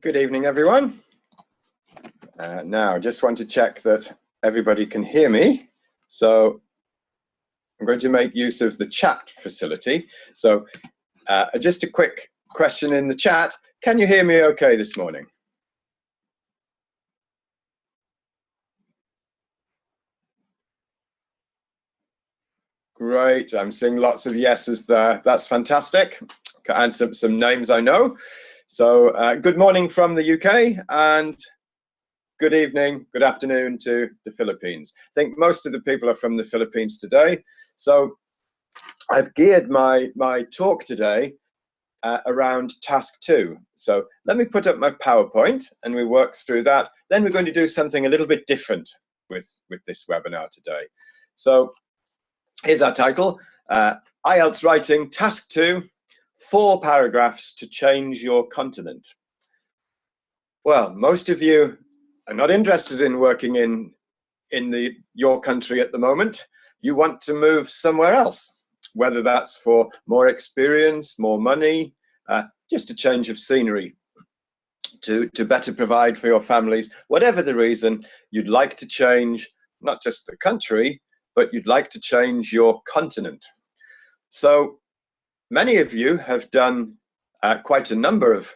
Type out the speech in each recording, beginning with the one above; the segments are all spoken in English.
Good evening, everyone. Now, I just want to check that everybody can hear me. So I'm going to make use of the chat facility. So just a quick question in the chat. Can you hear me okay this morning? Great, I'm seeing lots of yeses there. That's fantastic. And some names I know. So good morning from the UK and good evening, good afternoon to the Philippines. I think most of the people are from the Philippines today. So I've geared my talk today around task 2. So let me put up my PowerPoint and we work through that. Then we're going to do something a little bit different with this webinar today. So here's our title, IELTS Writing Task 2, 4 paragraphs to change your continent. Well, most of you are not interested in working in your country at the moment. You want to move somewhere else, whether that's for more experience, more money, just a change of scenery to better provide for your families. Whatever the reason, you'd like to change not just the country, but you'd like to change your continent. So many of you have done quite a number of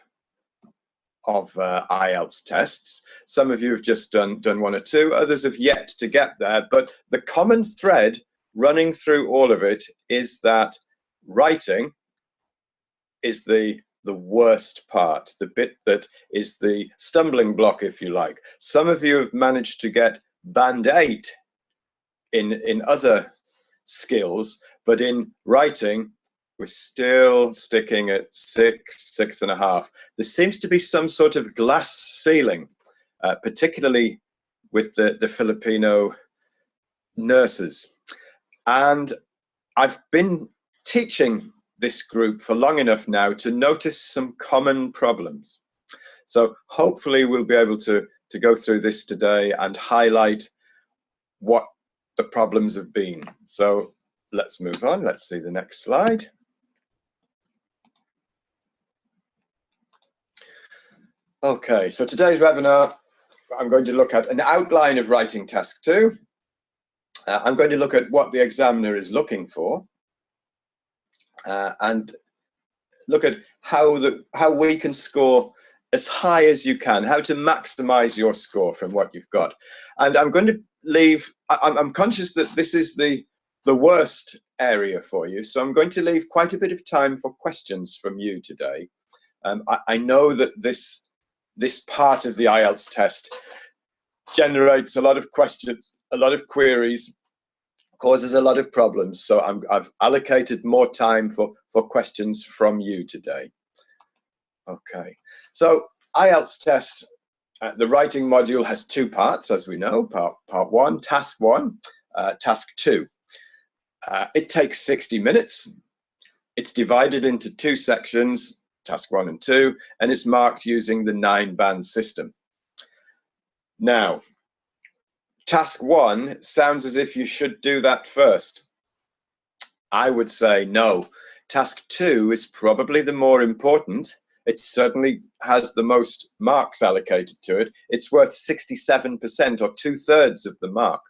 IELTS tests. Some of you have just done 1 or 2, others have yet to get there, but the common thread running through all of it is that writing is the worst part, the bit that is the stumbling block, if you like. Some of you have managed to get band 8 in other skills, but in writing we're still sticking at 6.5. There seems to be some sort of glass ceiling, particularly with the Filipino nurses. And I've been teaching this group for long enough now to notice some common problems. So hopefully we'll be able to go through this today and highlight what the problems have been. So let's move on. Let's see the next slide. Okay, so today's webinar, I'm going to look at an outline of writing task 2. I'm going to look at what the examiner is looking for and look at how we can score as high as you can, how to maximize your score from what you've got. And I'm going to leave, I'm conscious that this is the worst area for you, so I'm going to leave quite a bit of time for questions from you today. I know that this part of the IELTS test generates a lot of questions, a lot of queries, causes a lot of problems. So I've allocated more time for questions from you today. Okay, so IELTS test, the writing module has 2 parts, as we know. Part 1, task 1, task 2. It takes 60 minutes. It's divided into 2 sections, task 1 and 2, and it's marked using the 9-band system. Now, task 1 sounds as if you should do that first. I would say no. Task 2 is probably the more important. It certainly has the most marks allocated to it. It's worth 67%, or 2/3 of the mark.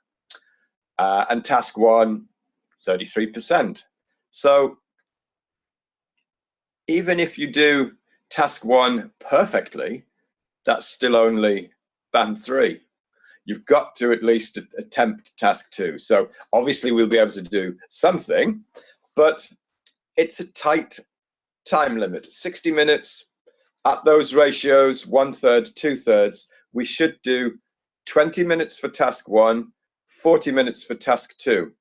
And task 1, 33%. So even if you do task 1 perfectly, that's still only band 3. You've got to at least attempt task 2. So obviously we'll be able to do something, but it's a tight time limit, 60 minutes at those ratios, 1/3, 2/3. We should do 20 minutes for task 1, 40 minutes for task 2.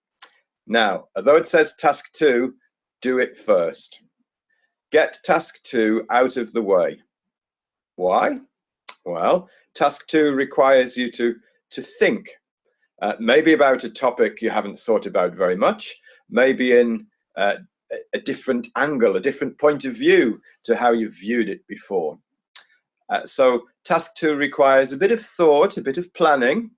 Now, although it says task 2, do it first. Get task 2 out of the way. Why? Well, task 2 requires you to think, maybe about a topic you haven't thought about very much, maybe in a different angle, a different point of view to how you've viewed it before. So task 2 requires a bit of thought, a bit of planning,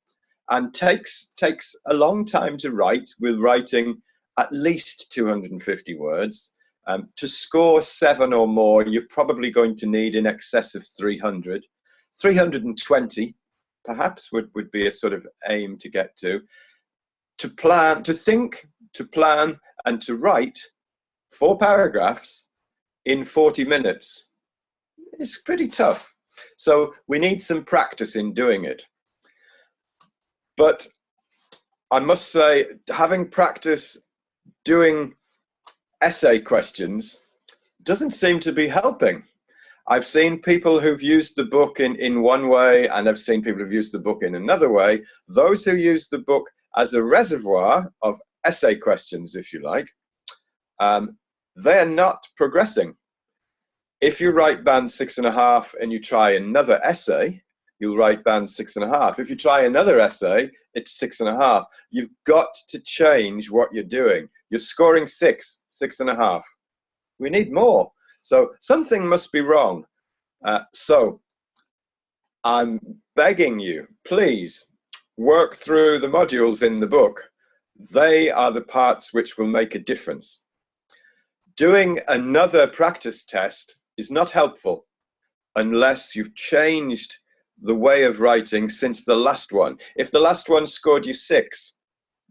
and takes a long time to write. We're writing at least 250 words, To score 7 or more, you're probably going to need in excess of 300. 320 perhaps would be a sort of aim to get to. To plan, to think, to plan, and to write 4 paragraphs in 40 minutes is pretty tough. So we need some practice in doing it. But I must say, having practice doing essay questions doesn't seem to be helping. I've seen people who've used the book in one way, and I've seen people who've used the book in another way. Those who use the book as a reservoir of essay questions, if you like, they're not progressing. If you write band 6.5 and you try another essay, you'll write band 6.5. If you try another essay, it's 6.5. You've got to change what you're doing. You're scoring 6, 6.5. We need more. So something must be wrong. So I'm begging you, please work through the modules in the book. They are the parts which will make a difference. Doing another practice test is not helpful unless you've changed the way of writing since the last one. If the last one scored you 6,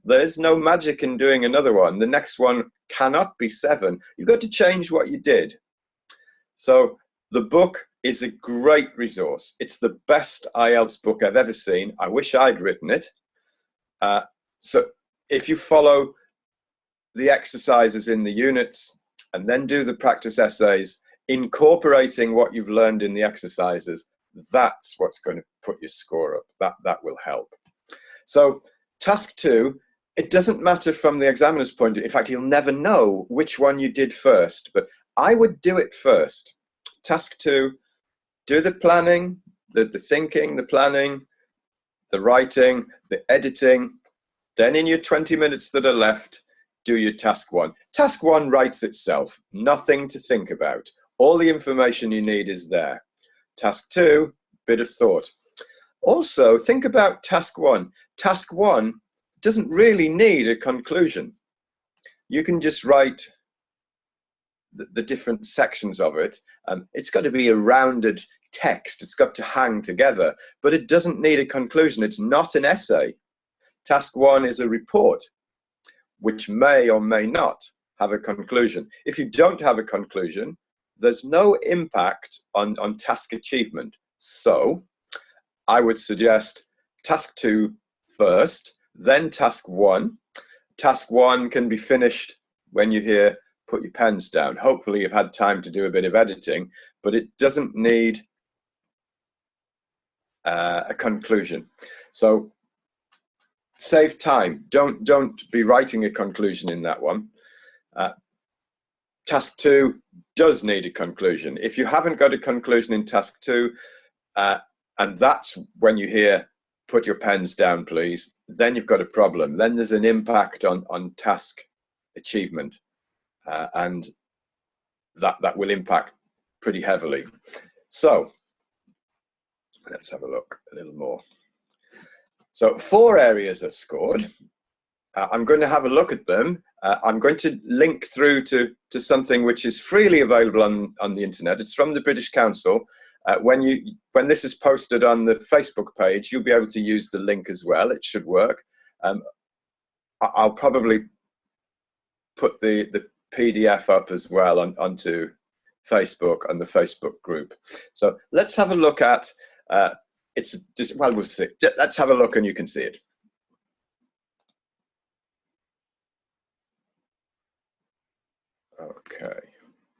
there's no magic in doing another one. The next one cannot be 7. You've got to change what you did. So the book is a great resource. It's the best IELTS book I've ever seen. I wish I'd written it. So if you follow the exercises in the units and then do the practice essays, incorporating what you've learned in the exercises, that's what's going to put your score up. That will help. So task 2, it doesn't matter from the examiner's point of view. In fact, you'll never know which one you did first, but I would do it first. Task 2, do the planning, the thinking, the planning, the writing, the editing. Then in your 20 minutes that are left, do your task 1. Task 1 writes itself, nothing to think about. All the information you need is there. Task 2, bit of thought. Also, think about task 1. Task 1 doesn't really need a conclusion. You can just write the different sections of it. It's got to be a rounded text. It's got to hang together, but it doesn't need a conclusion. It's not an essay. Task 1 is a report, which may or may not have a conclusion. If you don't have a conclusion, there's no impact on task achievement. So I would suggest task 2 first, then task 1. Task 1 can be finished when you hear put your pens down. Hopefully you've had time to do a bit of editing, but it doesn't need a conclusion. So save time. Don't be writing a conclusion in that one. Task 2 does need a conclusion. If you haven't got a conclusion in task 2, and that's when you hear put your pens down please, then you've got a problem. Then there's an impact on task achievement, and that will impact pretty heavily. So let's have a look a little more. So 4 areas are scored. I'm going to have a look at them. I'm going to link through to something which is freely available on the internet. It's from the British Council. When this is posted on the Facebook page, you'll be able to use the link as well. It should work. I'll probably put the PDF up as well onto Facebook, on the Facebook group. So let's have a look at, it's just, well, we'll see. Let's have a look and you can see it. Okay,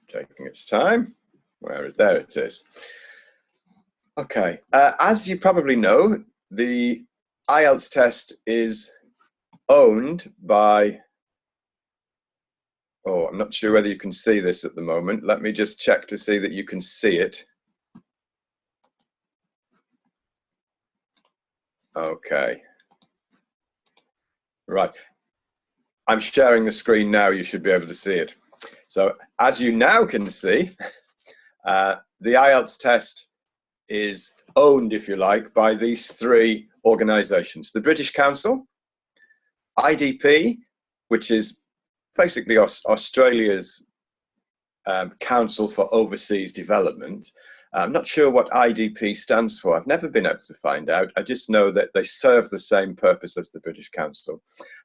taking its time. There it is. Okay, as you probably know, the IELTS test is owned by, oh, I'm not sure whether you can see this at the moment. Let me just check to see that you can see it. Okay. Right. I'm sharing the screen now. You should be able to see it. So as you now can see, the IELTS test is owned, if you like, by these 3 organisations. The British Council, IDP, which is basically Australia's Council for Overseas Development. I'm not sure what IDP stands for. I've never been able to find out. I just know that they serve the same purpose as the British Council.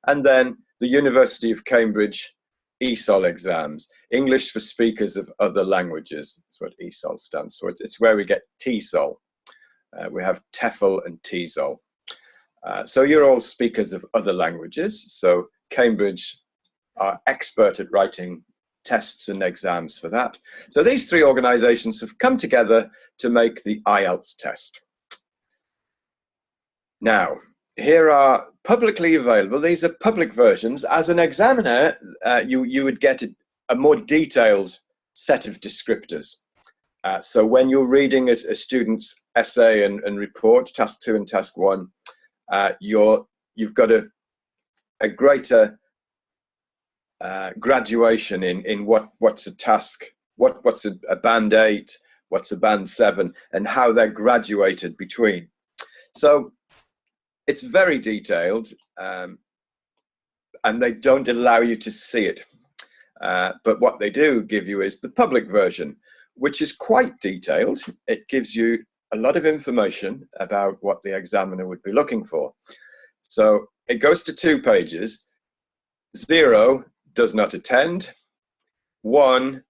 And then the University of Cambridge ESOL exams, English for Speakers of Other Languages. That's what ESOL stands for. It's where we get TESOL. We have TEFL and TESOL. So you're all speakers of other languages. So Cambridge are expert at writing tests and exams for that. So these three organizations have come together to make the IELTS test. Now, here are publicly available, these are public versions. As an examiner, you would get a more detailed set of descriptors. So when you're reading a student's essay and report, task 2 and task 1, you've got a greater graduation in what's a task, what's a band 8, what's a band 7, and how they're graduated between. So it's very detailed, and they don't allow you to see it. But what they do give you is the public version, which is quite detailed. It gives you a lot of information about what the examiner would be looking for. So it goes to 2 pages. 0, does not attend. 1,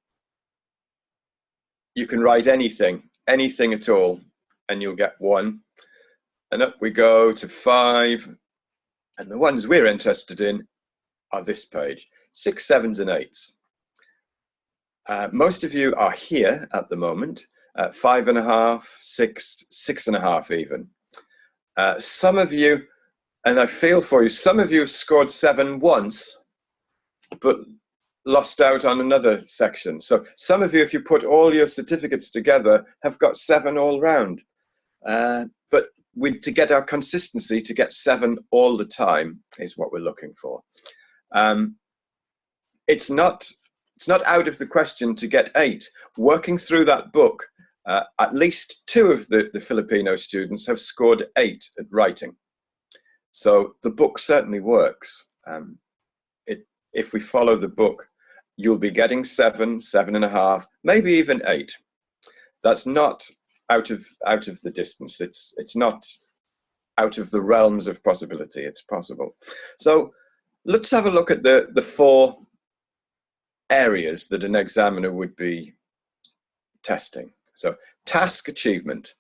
you can write anything at all, and you'll get 1. And up we go to 5, and the ones we're interested in are this page, 6, 7s, and 8s. Most of you are here at the moment, 5.5, 6, 6.5 even. Some of you, and I feel for you, some of you have scored 7 once, but lost out on another section. So some of you, if you put all your certificates together, have got 7 all round. But to get our consistency, to get 7 all the time is what we're looking for. It's not out of the question to get 8. Working through that book, at least 2 of the Filipino students have scored 8 at writing. So the book certainly works. If we follow the book, you'll be getting 7, 7.5, maybe even 8. That's not out of the distance. It's not out of the realms of possibility. It's possible. So let's have a look at the 4 areas that an examiner would be testing. So task achievement.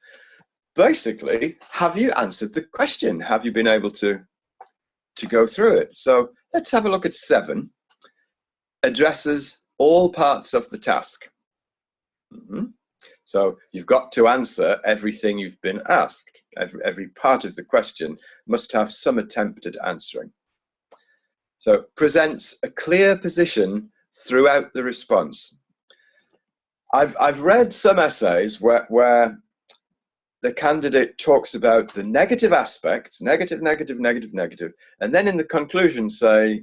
Basically, have you answered the question? Have you been able to go through it? So let's have a look at 7. Addresses all parts of the task. So you've got to answer everything you've been asked. Every part of the question must have some attempt at answering. So presents a clear position throughout the response. I've read some essays where the candidate talks about the negative aspects, negative, negative, negative, negative, and then in the conclusion say,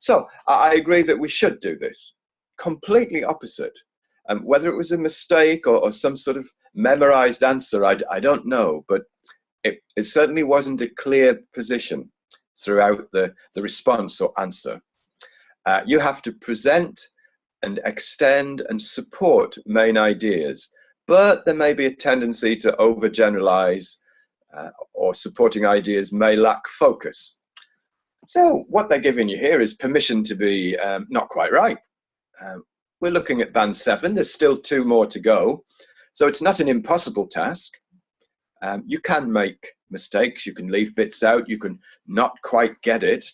so I agree that we should do this. Completely opposite. Whether it was a mistake or some sort of memorized answer, I don't know, but it certainly wasn't a clear position throughout the response or answer. You have to present and extend and support main ideas, but there may be a tendency to overgeneralize, or supporting ideas may lack focus. So what they're giving you here is permission to be not quite right. We're looking at band 7. There's still 2 more to go. So it's not an impossible task. You can make mistakes. You can leave bits out. You can not quite get it.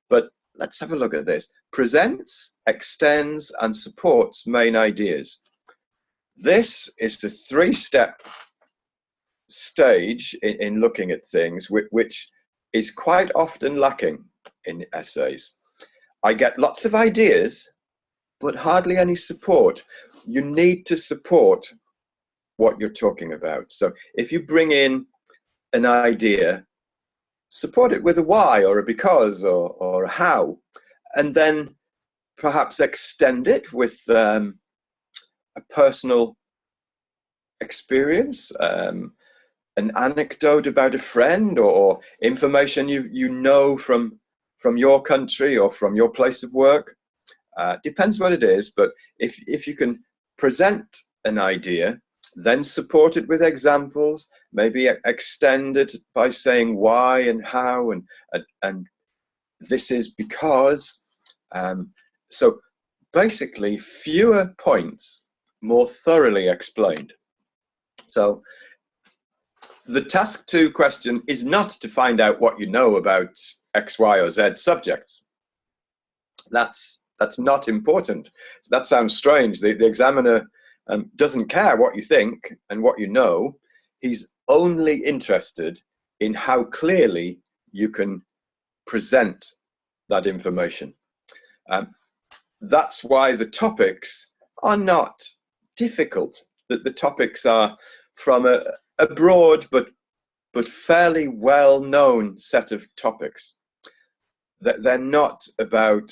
But let's have a look at this. Presents, extends, and supports main ideas. This is the 3-step stage in looking at things, which is quite often lacking in essays. I get lots of ideas, but hardly any support. You need to support what you're talking about. So if you bring in an idea, support it with a why or a because or a how, and then perhaps extend it with a personal experience, an anecdote about a friend, or information you know from your country or from your place of work. Depends what it is, but if you can present an idea, then support it with examples, maybe extend it by saying why and how, and this is because. So basically, fewer points, more thoroughly explained. So the task 2 question is not to find out what you know about X, Y, or Z subjects. That's not important. That sounds strange. The examiner doesn't care what you think and what you know. He's only interested in how clearly you can present that information. That's why the topics are not difficult. The topics are from a broad but fairly well-known set of topics. They're not about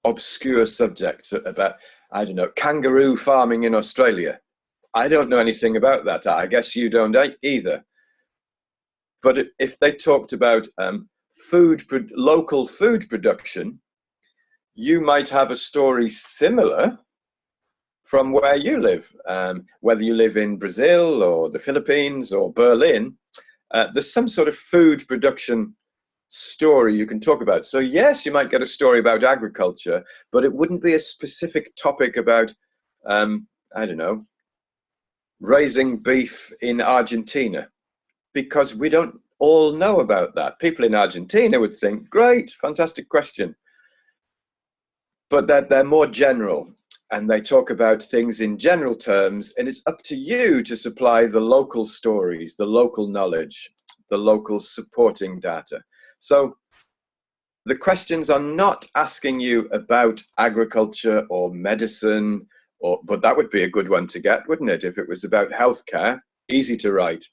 obscure subjects, about, I don't know, kangaroo farming in Australia. I don't know anything about that. I guess you don't either. But if they talked about local food production, you might have a story similar from where you live. Whether you live in Brazil or the Philippines or Berlin, there's some sort of food production story you can talk about. So yes, you might get a story about agriculture, but it wouldn't be a specific topic about, I don't know, raising beef in Argentina, because we don't all know about that. People in Argentina would think, great, fantastic question. But they're more general, and they talk about things in general terms, and it's up to you to supply the local stories, the local knowledge, the local supporting data. So the questions are not asking you about agriculture or medicine, but that would be a good one to get, wouldn't it? If it was about healthcare, easy to write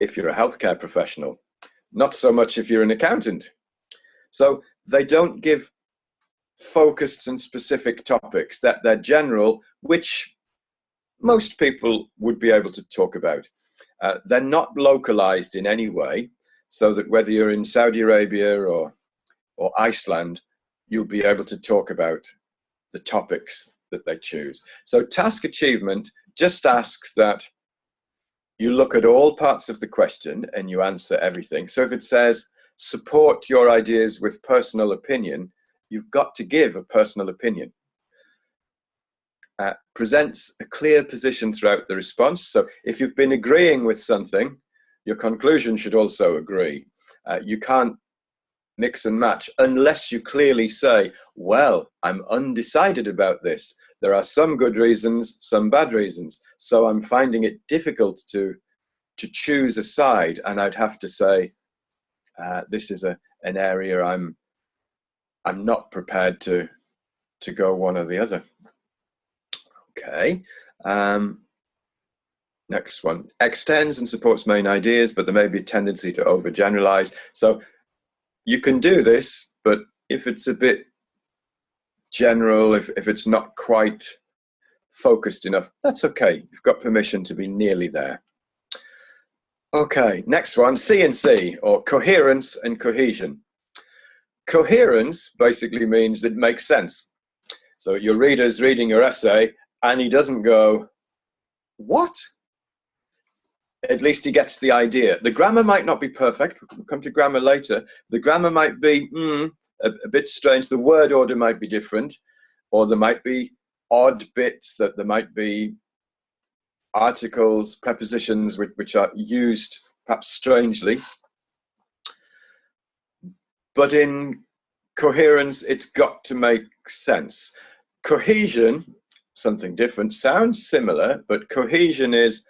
if you're a healthcare professional, not so much if you're an accountant. So they don't give focused and specific topics, that they're general, which most people would be able to talk about. They're not localized in any way, so that whether you're in Saudi Arabia or Iceland, you'll be able to talk about the topics that they choose. So task achievement just asks that you look at all parts of the question and you answer everything. So if it says, support your ideas with personal opinion, you've got to give a personal opinion. Presents a clear position throughout the response. So if you've been agreeing with something, your conclusion should also agree. You can't mix and match unless you clearly say, well, I'm undecided about this. There are some good reasons, some bad reasons. So I'm finding it difficult to choose a side. And I'd have to say, this is an area I'm not prepared to go one or the other. Okay. Next one. Extends and supports main ideas, but there may be a tendency to overgeneralize. So you can do this, but if it's a bit general, if it's not quite focused enough, that's okay. You've got permission to be nearly there. Okay, next one, C&C, or coherence and cohesion. Coherence basically means it makes sense. So your reader's reading your essay and he doesn't go, what? At least he gets the idea. The grammar might not be perfect. We'll come to grammar later. The grammar might be a bit strange. The word order might be different, or there might be odd bits, that there might be articles, prepositions which are used perhaps strangely. But in coherence, it's got to make sense. Cohesion, something different, sounds similar, but cohesion is,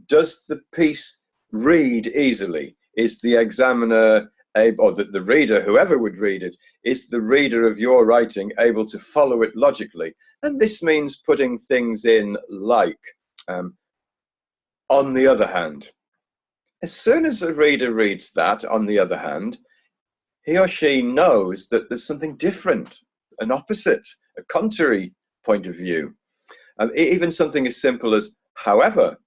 does the piece read easily? Is the examiner able, or the reader, whoever would read it, is the reader of your writing able to follow it logically? And this means putting things in like, on the other hand. As soon as a reader reads that, on the other hand, he or she knows that there's something different, an opposite, a contrary point of view. Even something as simple as, however,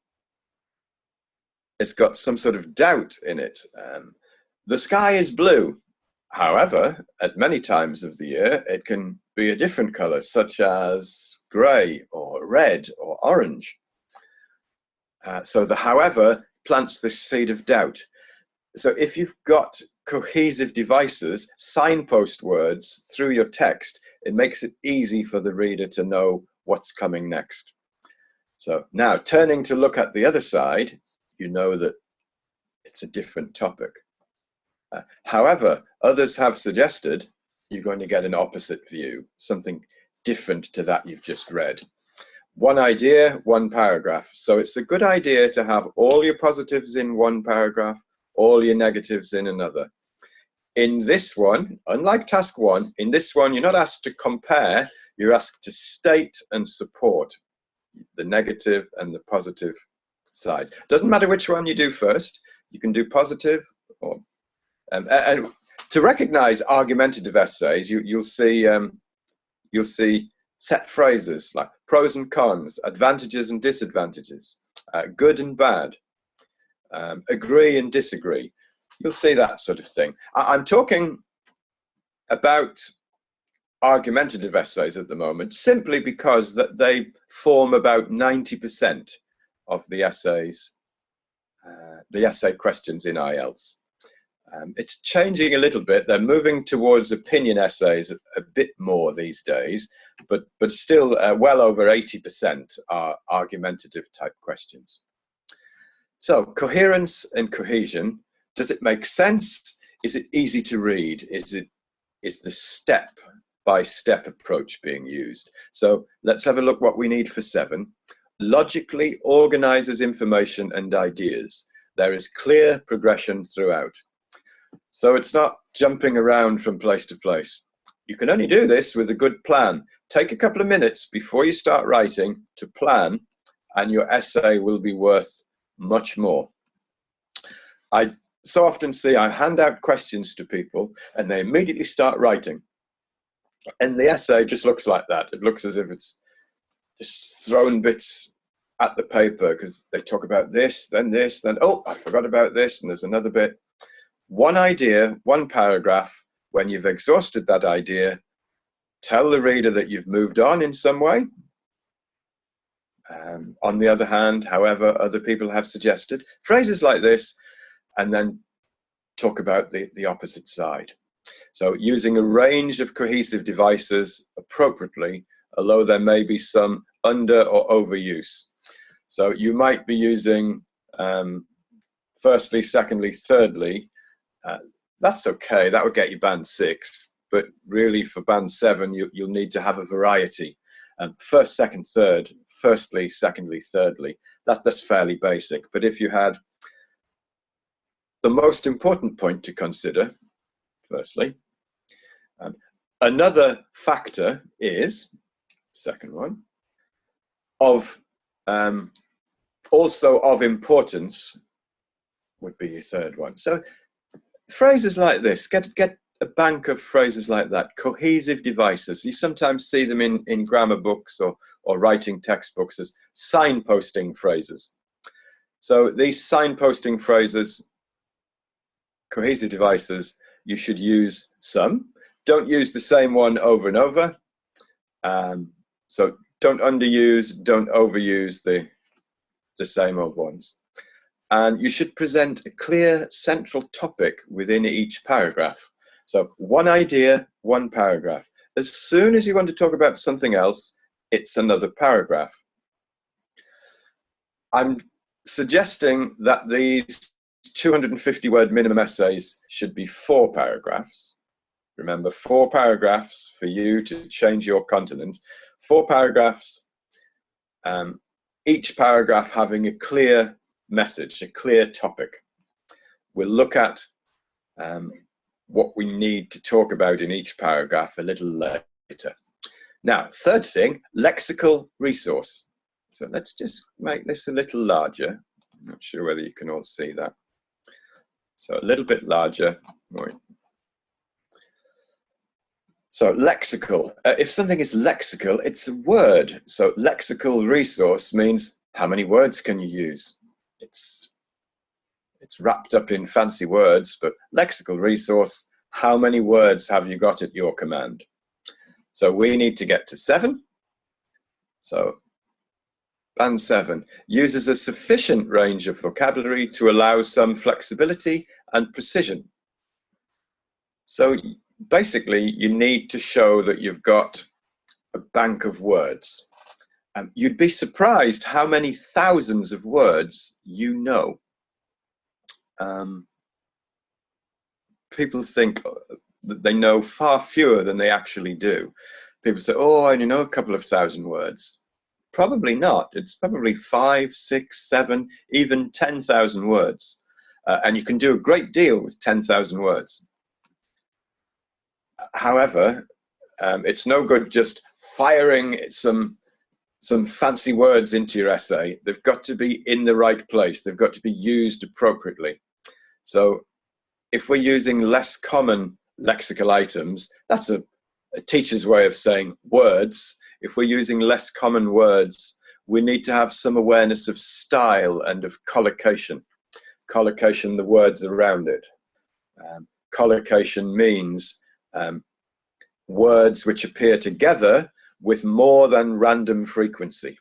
it's got some sort of doubt in it. The sky is blue. However, at many times of the year, it can be a different color, such as gray or red or orange. So the however plants this seed of doubt. So if you've got cohesive devices, signpost words through your text, it makes it easy for the reader to know what's coming next. So now, turning to look at the other side, you know that it's a different topic. However, others have suggested you're going to get an opposite view, something different to that you've just read. One idea, one paragraph. So it's a good idea to have all your positives in one paragraph, all your negatives in another. In this one, unlike task one, in this one, you're not asked to compare, you're asked to state and support the negative and the positive sides. Doesn't matter which one you do first. You can do positive or and to recognize argumentative essays, you'll see set phrases like pros and cons, advantages and disadvantages, good and bad, agree and disagree. You'll see that sort of thing. I'm talking about argumentative essays at the moment simply because that they form about 90% of the essays, the essay questions in IELTS. It's changing a little bit. They're moving towards opinion essays a bit more these days, but still well over 80% are argumentative type questions. So coherence and cohesion, does it make sense? Is it easy to read? Is the step-by-step approach being used? So let's have a look what we need for 7. Logically organizes information and ideas. There is clear progression throughout. So it's not jumping around from place to place. You can only do this with a good plan. Take a couple of minutes before you start writing to plan, and your essay will be worth much more. I so often see I hand out questions to people and they immediately start writing. And the essay just looks like that. It looks as if it's just throwing bits at the paper because they talk about this, then oh, I forgot about this, and there's another bit. One idea, one paragraph. When you've exhausted that idea, tell the reader that you've moved on in some way. On the other hand, however, other people have suggested phrases like this, and then talk about the opposite side. So using a range of cohesive devices appropriately, although there may be some under or overuse. So you might be using firstly, secondly, thirdly. That's okay, that would get you band 6, but really for band 7 you'll need to have a variety. First, second, third, firstly, secondly, thirdly, that's fairly basic. But if you had the most important point to consider, firstly, another factor is, second one, of also of importance would be your third one. So phrases like this, get a bank of phrases like that, cohesive devices. You sometimes see them in grammar books or writing textbooks as signposting phrases. So these signposting phrases, cohesive devices, you should use some. Don't use the same one over and over. So don't underuse, don't overuse the same old ones. And you should present a clear central topic within each paragraph. So one idea, one paragraph. As soon as you want to talk about something else, it's another paragraph. I'm suggesting that these 250-word minimum essays should be 4 paragraphs. Remember, 4 paragraphs for you to change your continent. 4 paragraphs, each paragraph having a clear message, a clear topic. We'll look at what we need to talk about in each paragraph a little later. Now, third thing, lexical resource. So let's just make this a little larger. I'm not sure whether you can all see that. So a little bit larger. So lexical, if something is lexical, it's a word. So lexical resource means how many words can you use? It's wrapped up in fancy words, but lexical resource, how many words have you got at your command? So we need to get to 7. So band 7 uses a sufficient range of vocabulary to allow some flexibility and precision. So basically, you need to show that you've got a bank of words. You'd be surprised how many thousands of words you know. People think that they know far fewer than they actually do. People say, oh, I only know a couple of thousand words. Probably not. It's probably 5, 6, 7, even 10,000 words. And you can do a great deal with 10,000 words. However, it's no good just firing some fancy words into your essay. They've got to be in the right place. They've got to be used appropriately. So if we're using less common lexical items, that's a teacher's way of saying words. If we're using less common words, we need to have some awareness of style and of collocation. Collocation, the words around it. Collocation means words which appear together with more than random frequency.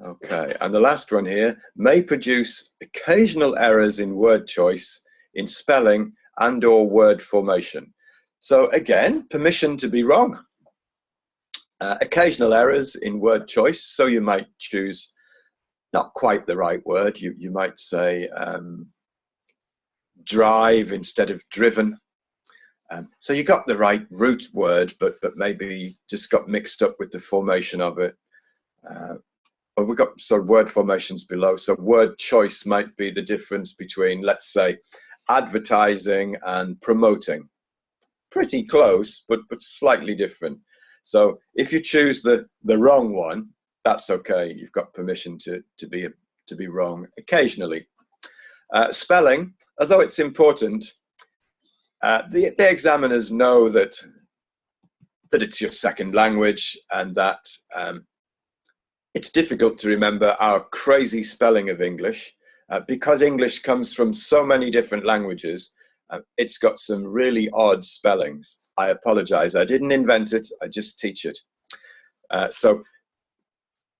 Okay, and the last one here, may produce occasional errors in word choice, in spelling and or word formation. So again, permission to be wrong. Occasional errors in word choice, so you might choose not quite the right word. You might say drive instead of driven. So you got the right root word, but maybe just got mixed up with the formation of it. Well, we've got sort of word formations below. So word choice might be the difference between, let's say, advertising and promoting. Pretty close, but slightly different. So if you choose the wrong one, that's okay. You've got permission to be wrong occasionally. Spelling, although it's important, the examiners know that it's your second language and that it's difficult to remember our crazy spelling of English. Because English comes from so many different languages, it's got some really odd spellings. I apologize, I didn't invent it, I just teach it. So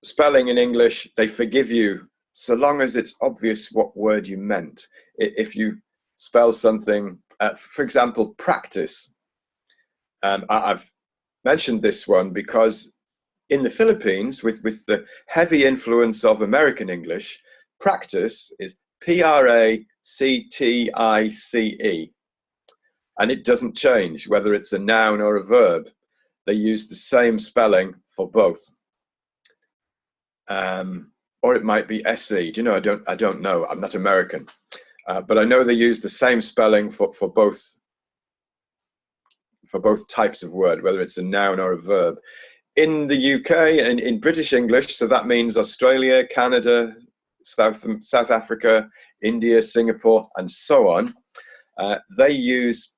spelling in English, they forgive you so long as it's obvious what word you meant. If you spell something, for example, practice. I've mentioned this one because in the Philippines, with the heavy influence of American English, practice is Practice. And it doesn't change whether it's a noun or a verb. They use the same spelling for both. Or it might be SE. Do you know, I don't know. I'm not American. But I know they use the same spelling for both types of word, whether it's a noun or a verb. In the UK and in British English, so that means Australia, Canada, South Africa, India, Singapore, and so on, they use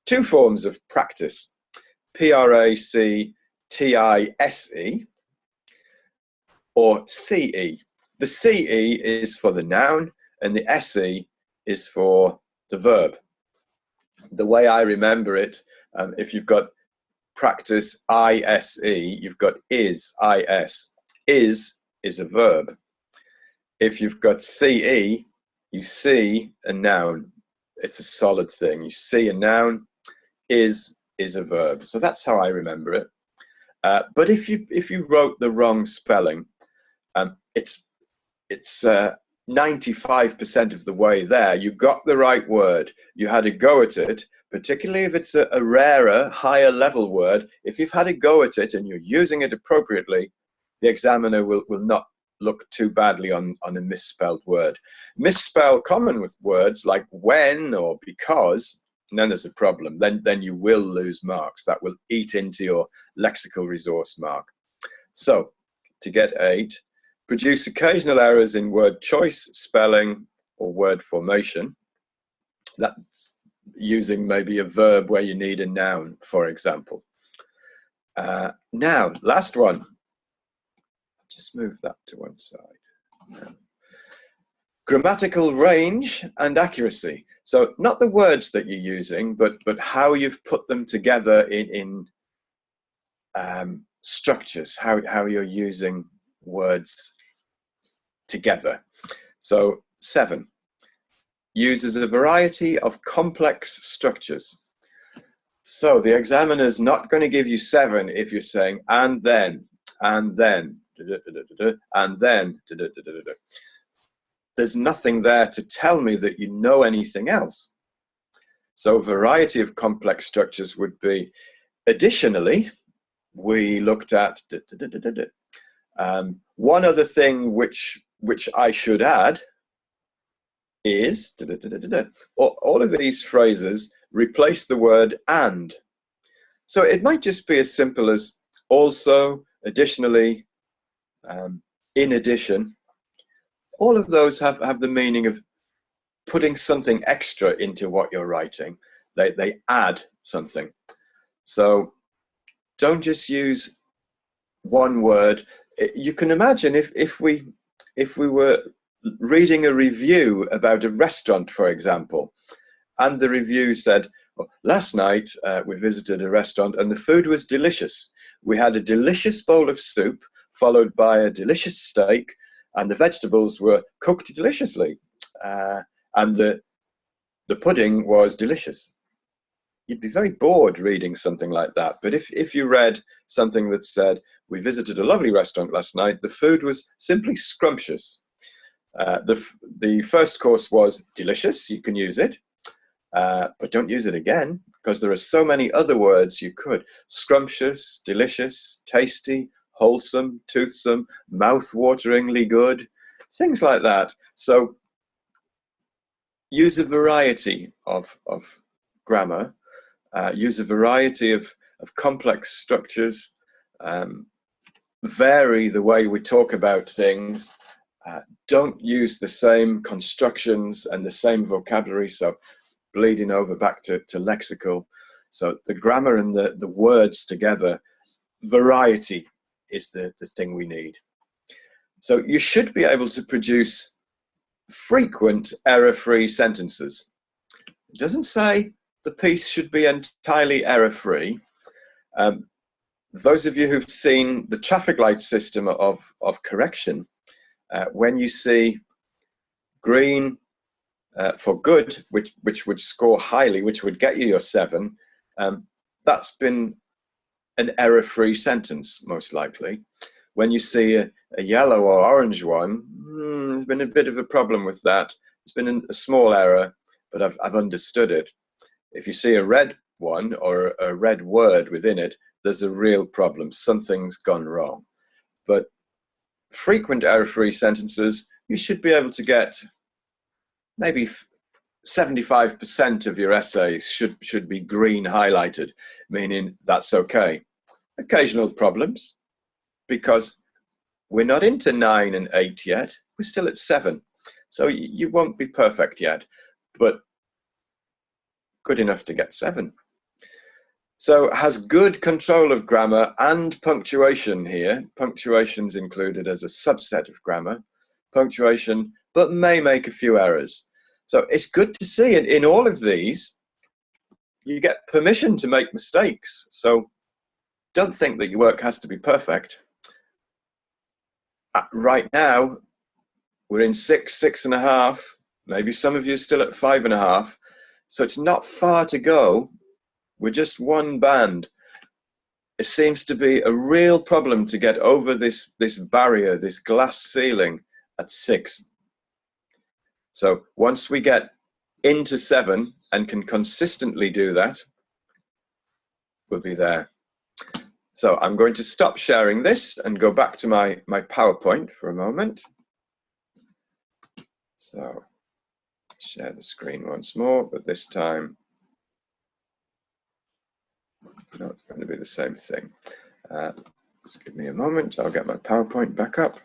two forms of practice, Practise or CE. The CE is for the noun and the SE is for the verb. The way I remember it, if you've got practice ISE, you've got is. Is a verb. If you've got CE, you see a noun. It's a solid thing. You see a noun, is a verb. So that's how I remember it. But if you wrote the wrong spelling, it's 95% of the way there. You got the right word. You had a go at it, particularly if it's a rarer, higher level word. If you've had a go at it and you're using it appropriately, the examiner will not look too badly on a misspelled word. Misspell common with words like when or because, and then there's a problem. Then you will lose marks. That will eat into your lexical resource mark. So to get 8, produce occasional errors in word choice, spelling, or word formation. That using maybe a verb where you need a noun, for example. Now, last one. Just move that to one side. Grammatical range and accuracy. So not the words that you're using, but how you've put them together in structures, how you're using words together. So 7, uses a variety of complex structures. So the examiner's not going to give you 7 if you're saying and then, and then, and then. There's nothing there to tell me that you know anything else. So a variety of complex structures would be, additionally, we looked at one other thing which I should add is all of these phrases replace the word and. So it might just be as simple as also, additionally, in addition. All of those have the meaning of putting something extra into what you're writing. They add something. So don't just use one word. You can imagine if we were reading a review about a restaurant, for example, and the review said, well, last night we visited a restaurant and the food was delicious. We had a delicious bowl of soup followed by a delicious steak, and the vegetables were cooked deliciously, and the pudding was delicious. You'd be very bored reading something like that. But if you read something that said, we visited a lovely restaurant last night, the food was simply scrumptious. The first course was delicious, you can use it, but don't use it again, because there are so many other words you could. Scrumptious, delicious, tasty, wholesome, toothsome, mouth-wateringly good, things like that. So use a variety of grammar, use a variety of complex structures, vary the way we talk about things, don't use the same constructions and the same vocabulary, so bleeding over back to lexical. So the grammar and the words together, variety is the thing we need. So you should be able to produce frequent error-free sentences. It doesn't say the piece should be entirely error-free. Those of you who've seen the traffic light system of correction, when you see green for good, which would score highly, which would get you your 7, that's been an error-free sentence, most likely. When you see a yellow or orange one, there's been a bit of a problem with that. It's been a small error, but I've understood it. If you see a red one or a red word within it, there's a real problem. Something's gone wrong. But frequent error-free sentences, you should be able to get maybe 75% of your essays should be green highlighted, meaning that's okay. Occasional problems, because we're not into 9 and 8 yet. We're still at 7. So you won't be perfect yet, but good enough to get 7. So has good control of grammar and punctuation here. Punctuation's included as a subset of grammar. Punctuation, but may make a few errors. So it's good to see in all of these, you get permission to make mistakes. So don't think that your work has to be perfect. Right now, we're in 6, 6.5. Maybe some of you are still at 5.5. So it's not far to go. We're just one band. It seems to be a real problem to get over this barrier, this glass ceiling at 6. So once we get into 7 and can consistently do that, we'll be there. So I'm going to stop sharing this and go back to my PowerPoint for a moment. So share the screen once more, but this time, no, it's going to be the same thing. Just give me a moment, I'll get my PowerPoint back up.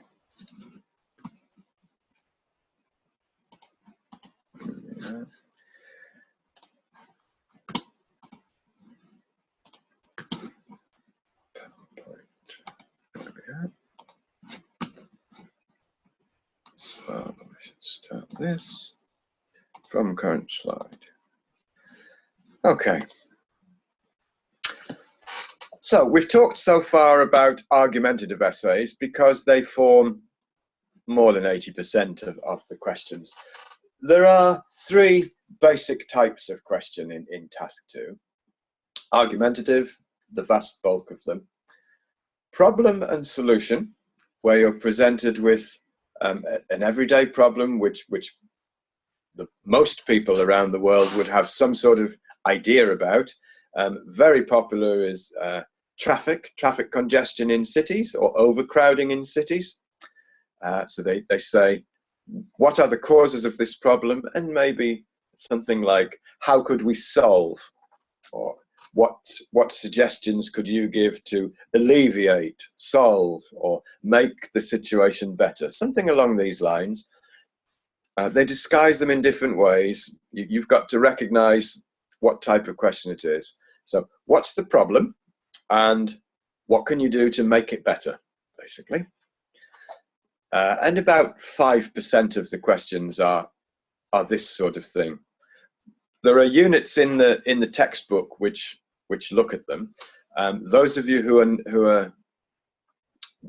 So start this from current slide. Okay. So we've talked so far about argumentative essays because they form more than 80% of the questions. There are three basic types of question in task 2. Argumentative, the vast bulk of them. Problem and solution, where you're presented with an everyday problem which most people around the world would have some sort of idea about. Very popular is traffic congestion in cities or overcrowding in cities. So they say, what are the causes of this problem? And maybe something like, how could we solve? Or what suggestions could you give to alleviate, solve, or make the situation better? Something along these lines. They disguise them in different ways. You've got to recognize what type of question it is. So what's the problem and what can you do to make it better, basically? And about 5% of the questions are this sort of thing. There are units in the textbook which look at them. Those of you who are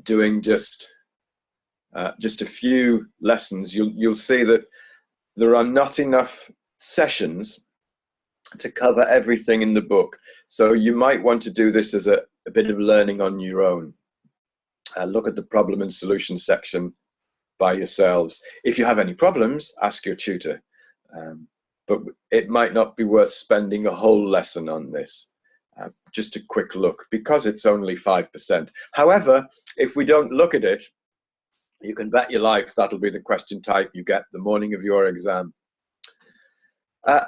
doing just a few lessons, you'll see that there are not enough sessions to cover everything in the book. So you might want to do this as a bit of learning on your own. Look at the problem and solution section by yourselves. If you have any problems, ask your tutor. But it might not be worth spending a whole lesson on this. Just a quick look, because it's only 5%. However, if we don't look at it, you can bet your life that'll be the question type you get the morning of your exam.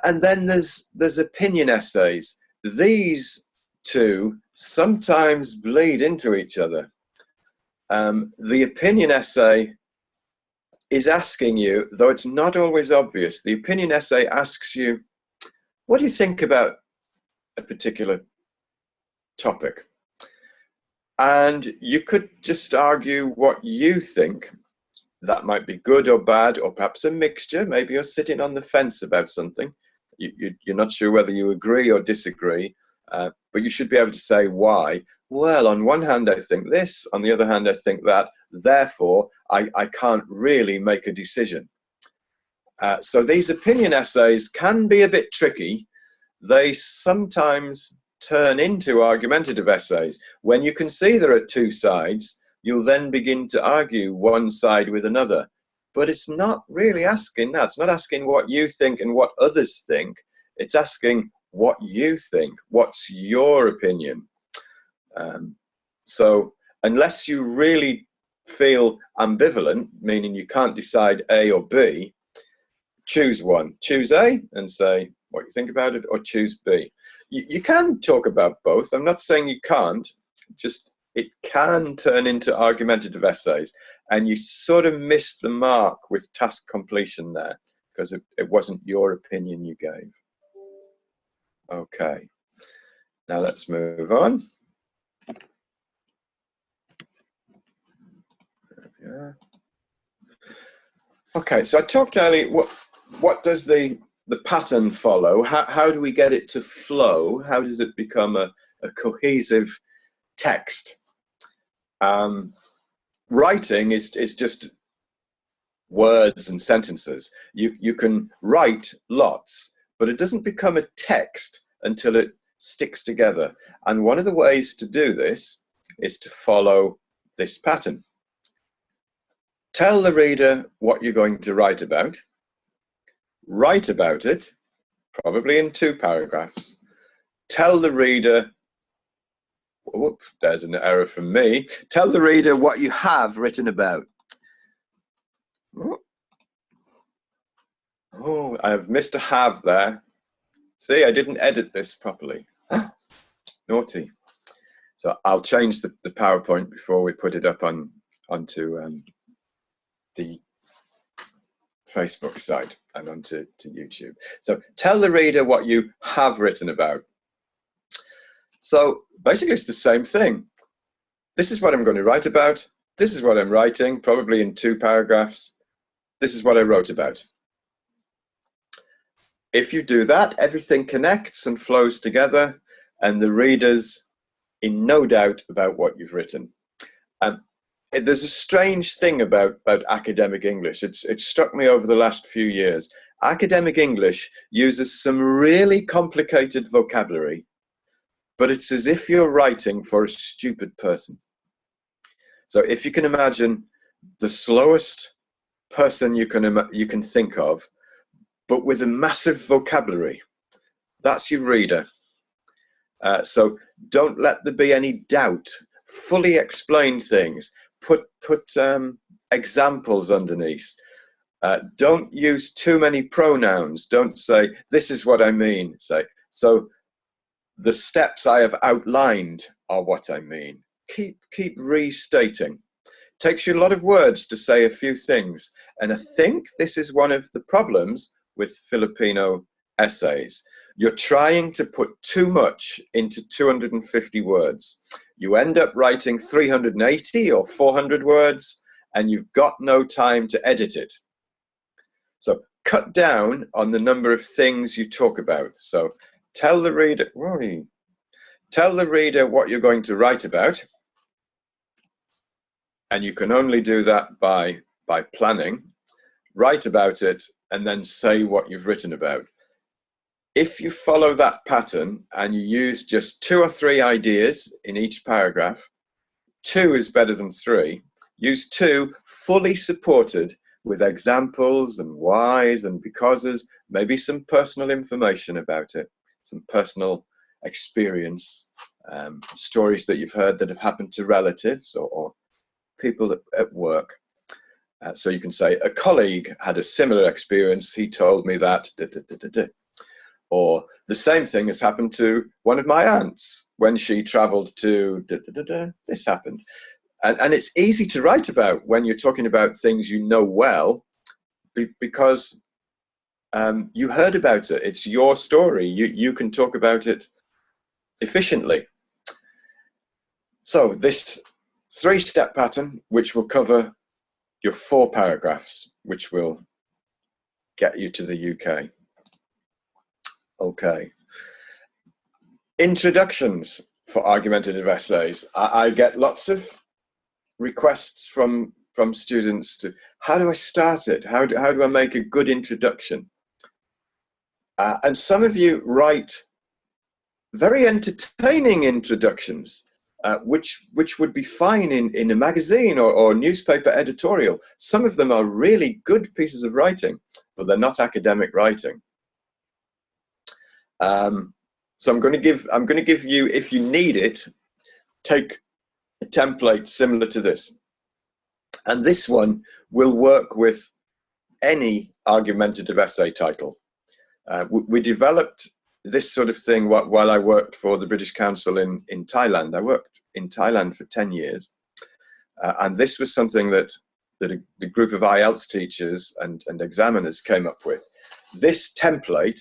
And then there's opinion essays. These two sometimes bleed into each other. The opinion essay is asking you, though it's not always obvious, the opinion essay asks you, what do you think about a particular topic? And you could just argue what you think. That might be good or bad, or perhaps a mixture. Maybe you're sitting on the fence about something. You're not sure whether you agree or disagree, but you should be able to say why. Well, on one hand, I think this. On the other hand, I think that. Therefore, I can't really make a decision. So these opinion essays can be a bit tricky. They sometimes turn into argumentative essays. When you can see there are two sides, you'll then begin to argue one side with another. But it's not really asking that. It's not asking what you think and what others think. It's asking what you think. What's your opinion? So unless you really feel ambivalent, meaning you can't decide A or B, choose one. Choose A and say what you think about it, or choose B. You can talk about both. I'm not saying you can't, just it can turn into argumentative essays, and you sort of miss the mark with task completion there because it wasn't your opinion you gave. Okay, now let's move on. Yeah. Okay, so I talked earlier, what does the pattern follow? How do we get it to flow? How does it become a cohesive text? Writing is just words and sentences. You can write lots, but it doesn't become a text until it sticks together. And one of the ways to do this is to follow this pattern. Tell the reader what you're going to write about. Write about it, probably in 2 paragraphs. Tell the reader, oops, there's an error from me. Tell the reader what you have written about. Oh, I've missed a have there. See, I didn't edit this properly. Naughty. So I'll change the PowerPoint before we put it up onto the Facebook site and onto YouTube. So tell the reader what you have written about. So basically it's the same thing. This is what I'm going to write about. This is what I'm writing, probably in 2 paragraphs. this is what I wrote about. If you do that, everything connects and flows together, and the reader's in no doubt about what you've written. There's a strange thing about academic English. It's struck me over the last few years. Academic English uses some really complicated vocabulary, but it's as if you're writing for a stupid person. So if you can imagine the slowest person you can think of, but with a massive vocabulary, that's your reader. So don't let there be any doubt. Fully explain things. Put examples underneath. Don't use too many pronouns. Don't say, this is what I mean. Say, so the steps I have outlined are what I mean. Keep restating. Takes you a lot of words to say a few things. And I think this is one of the problems with Filipino essays. You're trying to put too much into 250 words. You end up writing 380 or 400 words, and you've got no time to edit it. So cut down on the number of things you talk about. So tell the reader what you're going to write about, and you can only do that by planning. Write about it, and then say what you've written about. If you follow that pattern and you use just 2 or 3 ideas in each paragraph, 2 is better than 3. Use 2 fully supported with examples and whys and becauses, maybe some personal information about it, some personal experience, stories that you've heard that have happened to relatives or people at work. So you can say, a colleague had a similar experience, he told me that, Or the same thing has happened to one of my aunts when she traveled to this happened. And it's easy to write about when you're talking about things you know well, because you heard about it. It's your story. You can talk about it efficiently. So this 3-step pattern, which will cover your 4 paragraphs, which will get you to the UK. Okay. Introductions for argumentative essays. I get lots of requests from students to, how do I start it? How do I make a good introduction? And some of you write very entertaining introductions, which would be fine in a magazine or newspaper editorial. Some of them are really good pieces of writing, but they're not academic writing. So I'm going to give you, if you need it, take a template similar to this. And this one will work with any argumentative essay title. We developed this sort of thing while I worked for the British Council in Thailand. I worked in Thailand for 10 years. And this was something that the group of IELTS teachers and examiners came up with. This template,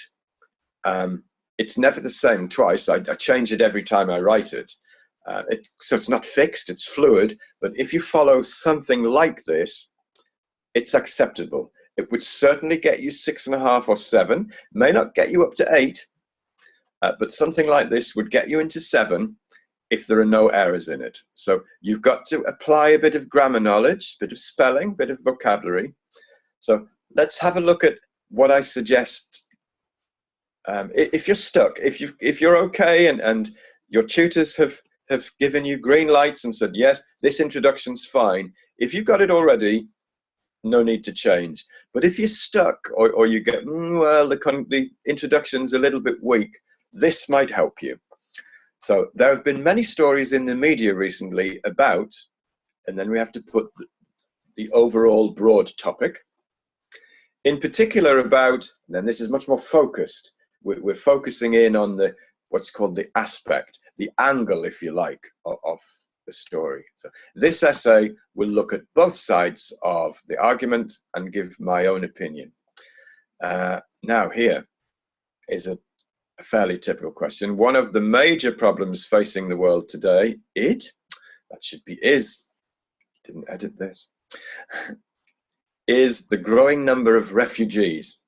it's never the same twice. I change it every time I write it. So it's not fixed, it's fluid, but if you follow something like this, it's acceptable. It would certainly get you 6.5 or 7, may not get you up to 8, but something like this would get you into 7 if there are no errors in it. So you've got to apply a bit of grammar knowledge, a bit of spelling, a bit of vocabulary. So let's have a look at what I suggest. If you're stuck, if you're okay and your tutors have given you green lights and said, yes, this introduction's fine. If you've got it already, no need to change. But if you're stuck or you get, well, the introduction's a little bit weak, this might help you. So there have been many stories in the media recently about, and then we have to put the overall broad topic, in particular about, and this is much more focused, we're focusing in on what's called the aspect, the angle, if you like, of the story. So this essay will look at both sides of the argument and give my own opinion. Now here is a fairly typical question. One of the major problems facing the world today, that should be is, didn't edit this. is the growing number of refugees.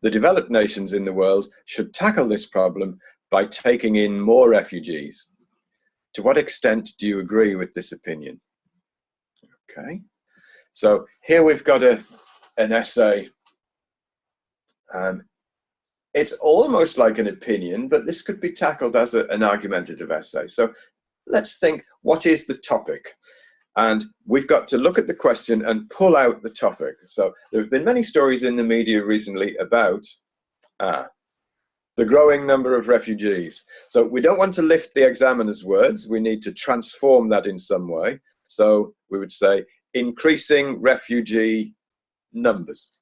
The developed nations in the world should tackle this problem by taking in more refugees. To what extent do you agree with this opinion? Okay, so here we've got an essay. It's almost like an opinion, but this could be tackled as an argumentative essay. So let's think, what is the topic? And we've got to look at the question and pull out the topic. So there have been many stories in the media recently about the growing number of refugees. So we don't want to lift the examiner's words. We need to transform that in some way. So we would say increasing refugee numbers,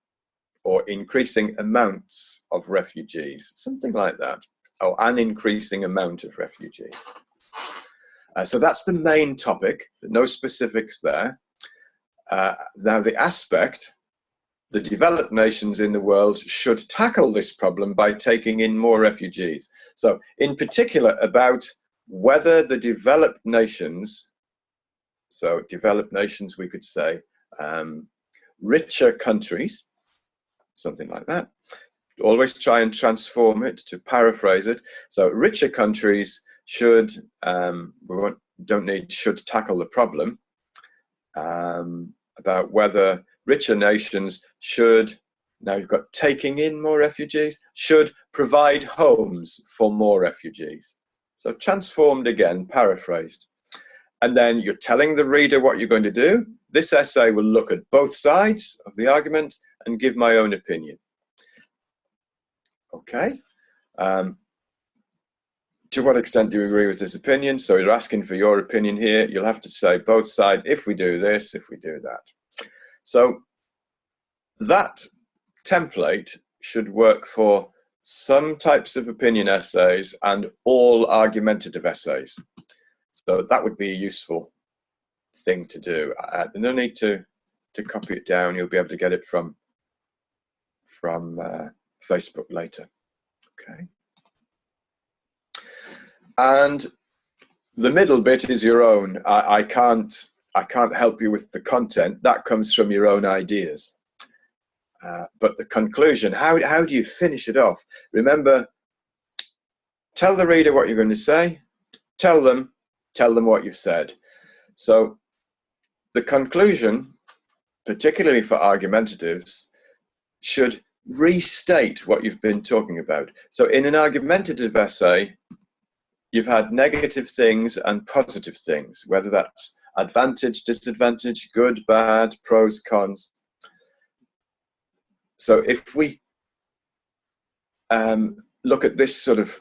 or increasing amounts of refugees, something like that, or an increasing amount of refugees. So that's the main topic, no specifics there. Now the aspect, the developed nations in the world should tackle this problem by taking in more refugees. So in particular about whether the developed nations, so developed nations we could say richer countries, something like that. Always try and transform it, to paraphrase it. So richer countries should, should tackle the problem about whether richer nations should, now you've got taking in more refugees, should provide homes for more refugees. So transformed again, paraphrased. And then you're telling the reader what you're going to do. This essay will look at both sides of the argument and give my own opinion. Okay. To what extent do you agree with this opinion? So you're asking for your opinion here. You'll have to say both sides, if we do this, if we do that. So that template should work for some types of opinion essays and all argumentative essays. So that would be a useful thing to do. There's no need to copy it down. You'll be able to get it from Facebook later. Okay. And the middle bit is your own. I can't help you with the content. That comes from your own ideas. But the conclusion, how do you finish it off? Remember, tell the reader what you're going to say. Tell them what you've said. So the conclusion, particularly for argumentatives, should restate what you've been talking about. So in an argumentative essay, you've had negative things and positive things, whether that's advantage, disadvantage, good, bad, pros, cons. So if we look at this sort of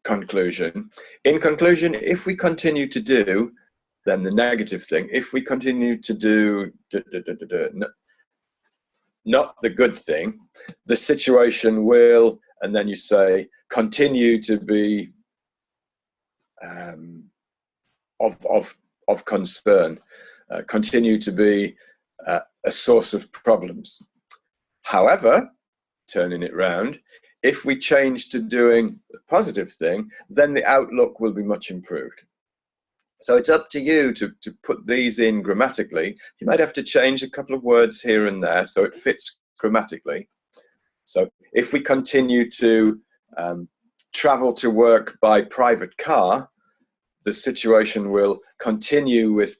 conclusion, in conclusion, if we continue to do, then the negative thing, if we continue to do not the good thing, the situation will, and then you say, continue to be of concern, continue to be a source of problems. However, turning it round, if we change to doing the positive thing, then the outlook will be much improved. So it's up to you to put these in grammatically. You might have to change a couple of words here and there so it fits grammatically. So if we continue to travel to work by private car, the situation will continue with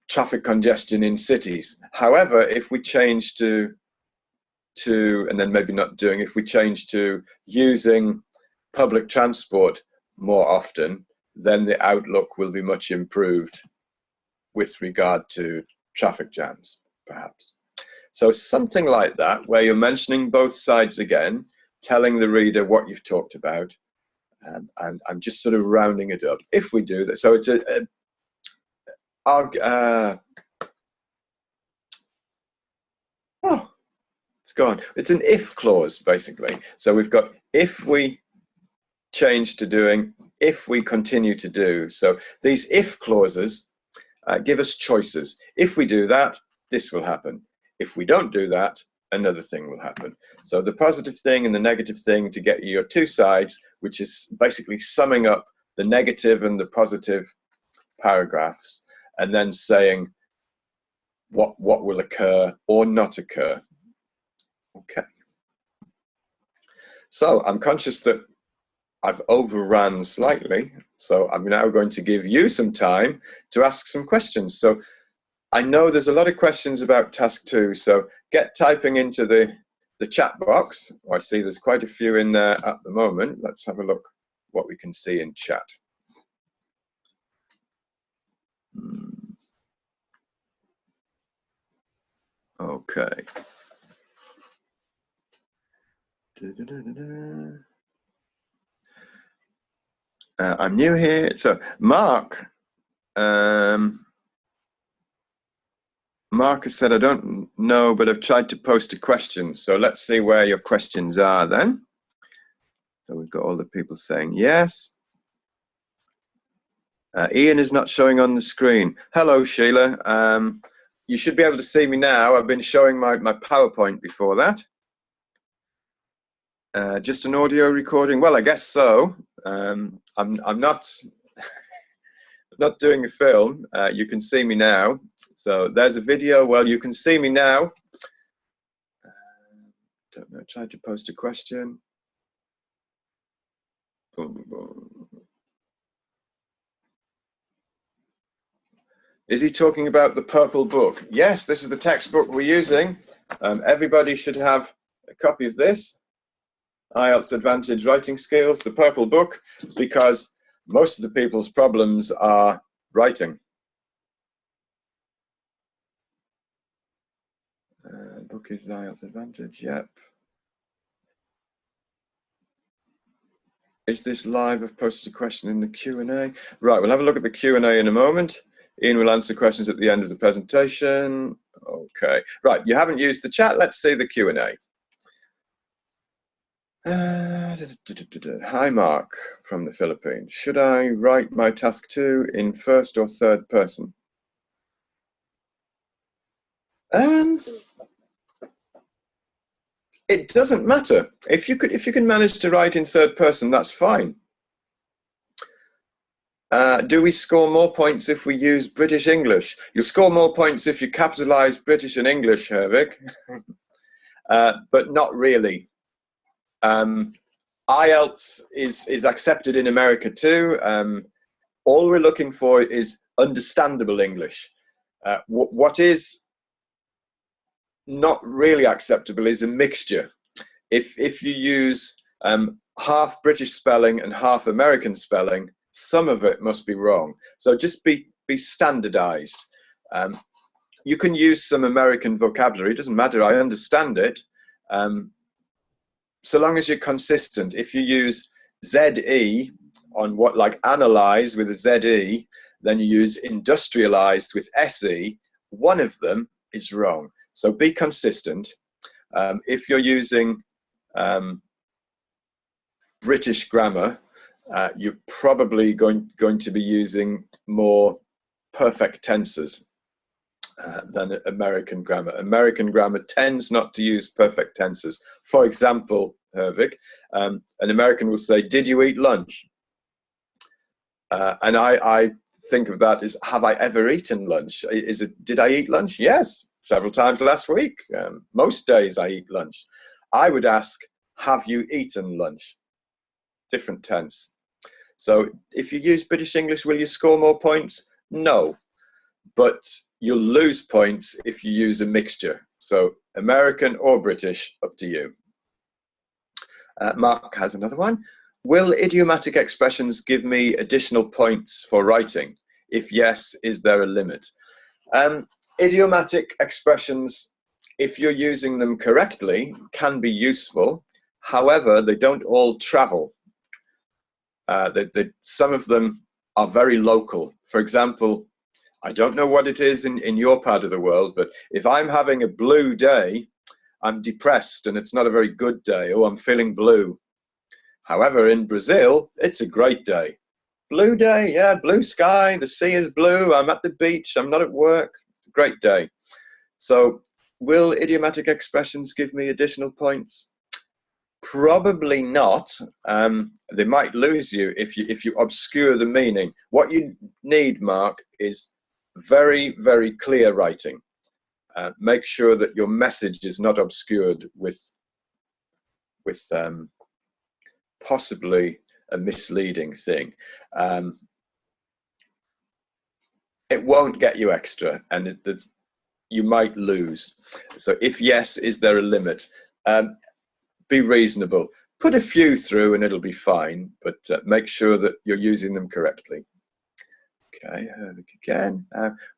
traffic congestion in cities. However, if we change to and then maybe not doing, if we change to using public transport more often, then the outlook will be much improved with regard to traffic jams, perhaps. So something like that, where you're mentioning both sides again, telling the reader what you've talked about, and I'm just sort of rounding it up. If we do that, so it's it's gone. It's an if clause, basically. So we've got if we change to doing, if we continue to do. So these if clauses give us choices. If we do that, this will happen. If we don't do that, another thing will happen. So the positive thing and the negative thing to get you your two sides, which is basically summing up the negative and the positive paragraphs, and then saying what will occur or not occur. Okay. So I'm conscious that I've overrun slightly, so I'm now going to give you some time to ask some questions. So I know there's a lot of questions about task 2, so get typing into the chat box. I see there's quite a few in there at the moment. Let's have a look what we can see in chat. Okay. I'm new here. So Mark has said, I don't know, but I've tried to post a question. So let's see where your questions are then. So we've got all the people saying yes. Ian is not showing on the screen. Hello, Sheila. You should be able to see me now. I've been showing my PowerPoint before that. Just an audio recording? Well, I guess so. I'm not not doing a film. You can see me now. So there's a video. Well, you can see me now. Don't know. Tried to post a question. Boom, boom, boom. Is he talking about the purple book? Yes, this is the textbook we're using. Everybody should have a copy of this. IELTS Advantage Writing Skills, the purple book, because most of the people's problems are writing. Book is IELTS Advantage, yep. Is this live? I've posted a question in the Q&A. Right, we'll have a look at the Q&A in a moment. Ian will answer questions at the end of the presentation. Okay, right, you haven't used the chat. Let's see the Q&A. Hi, Mark from the Philippines. Should I write my task 2 in first or third person? It doesn't matter. If you can manage to write in third person, that's fine. Do we score more points if we use British English? You'll score more points if you capitalize British and English, Hervik. But not really. IELTS is accepted in America too. All we're looking for is understandable English. What is not really acceptable is a mixture. If you use half British spelling and half American spelling, some of it must be wrong. So just be standardized. You can use some American vocabulary, it doesn't matter, I understand it. So long as you're consistent. If you use ZE on what, like analyze with a ZE, then you use industrialized with SE, one of them is wrong. So be consistent. If you're using British grammar, you're probably going to be using more perfect tenses than American grammar. American grammar tends not to use perfect tenses. For example, Hervik, an American will say, "Did you eat lunch?" And I think of that as, have I ever eaten lunch? Is it, did I eat lunch? Yes, several times last week. Most days I eat lunch. I would ask, have you eaten lunch? Different tense. So if you use British English, will you score more points? No, but you'll lose points if you use a mixture. So American or British, up to you. Mark has another one. Will idiomatic expressions give me additional points for writing? If yes, is there a limit? Idiomatic expressions, if you're using them correctly, can be useful. However, they don't all travel. Some of them are very local. For example, I don't know what it is in your part of the world, but if I'm having a blue day, I'm depressed and it's not a very good day. Oh, I'm feeling blue. However, in Brazil, it's a great day. Blue day, yeah, blue sky, the sea is blue, I'm at the beach, I'm not at work. It's a great day. So will idiomatic expressions give me additional points? Probably not. They might lose you if you obscure the meaning. What you need, Mark, is very, very clear writing. make sure that your message is not obscured with possibly a misleading thing. It won't get you extra, and you might lose. So if yes, is there a limit? Be reasonable. Put a few through and it'll be fine, but make sure that you're using them correctly. Okay, again,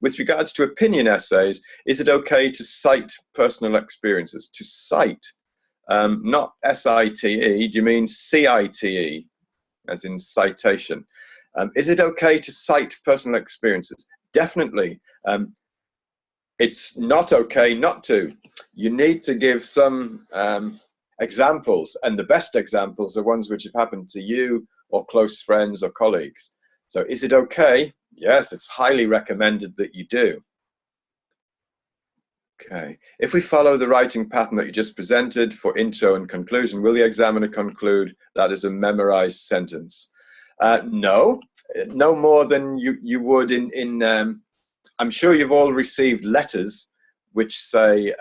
with regards to opinion essays, is it okay to cite personal experiences? To cite, not S-I-T-E, do you mean C-I-T-E, as in citation? Is it okay to cite personal experiences? Definitely. It's not okay not to. You need to give some examples, and the best examples are ones which have happened to you or close friends or colleagues. So is it okay? Yes, it's highly recommended that you do. Okay. If we follow the writing pattern that you just presented for intro and conclusion, will the examiner conclude that is a memorized sentence? No, no more than you would in I'm sure you've all received letters which say,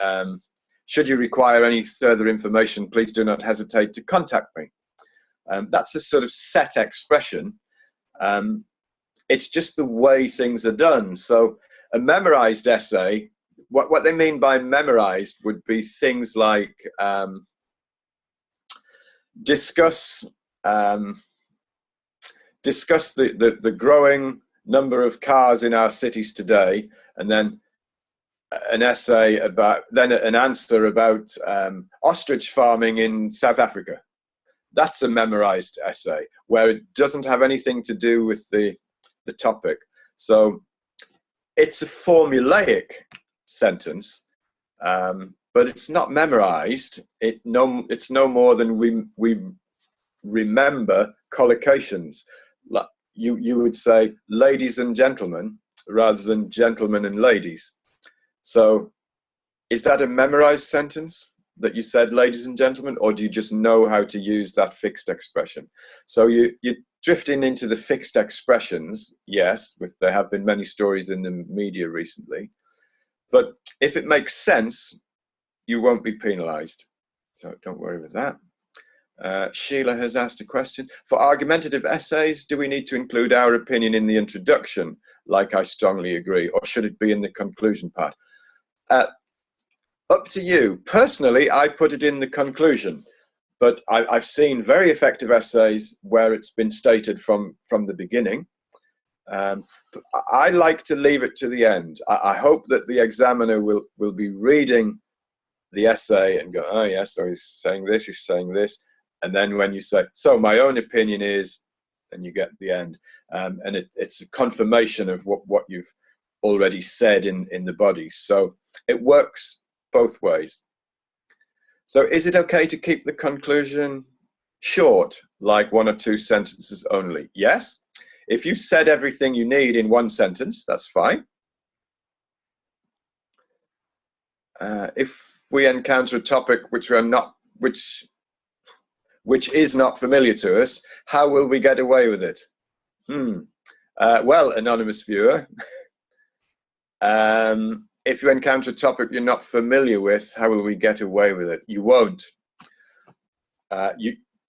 should you require any further information, please do not hesitate to contact me. That's a sort of set expression. It's just the way things are done. So a memorized essay, what they mean by memorized would be things like discuss the growing number of cars in our cities today, and then an essay about, then an answer about ostrich farming in South Africa. That's a memorized essay where it doesn't have anything to do with the topic. So it's a formulaic sentence, but it's not memorized. It's no more than we remember collocations. You would say ladies and gentlemen rather than gentlemen and ladies. So is that a memorized sentence that you said ladies and gentlemen, or do you just know how to use that fixed expression? So you're drifting into the fixed expressions, yes, there have been many stories in the media recently, but if it makes sense, you won't be penalized. So don't worry with that. Sheila has asked a question. For argumentative essays, do we need to include our opinion in the introduction, like I strongly agree, or should it be in the conclusion part? Up to you. Personally, I put it in the conclusion, but I've seen very effective essays where it's been stated from the beginning. I like to leave it to the end. I hope that the examiner will be reading the essay and go, oh yes, so he's saying this, and then when you say, so my own opinion is, and you get the end, and it's a confirmation of what you've already said in the body. So it works both ways. So is it okay to keep the conclusion short, like 1 or 2 sentences only? Yes. If you've said everything you need in 1 sentence, that's fine. If we encounter a topic which is not familiar to us, how will we get away with it? Well, anonymous viewer, if you encounter a topic you're not familiar with, how will we get away with it? You won't.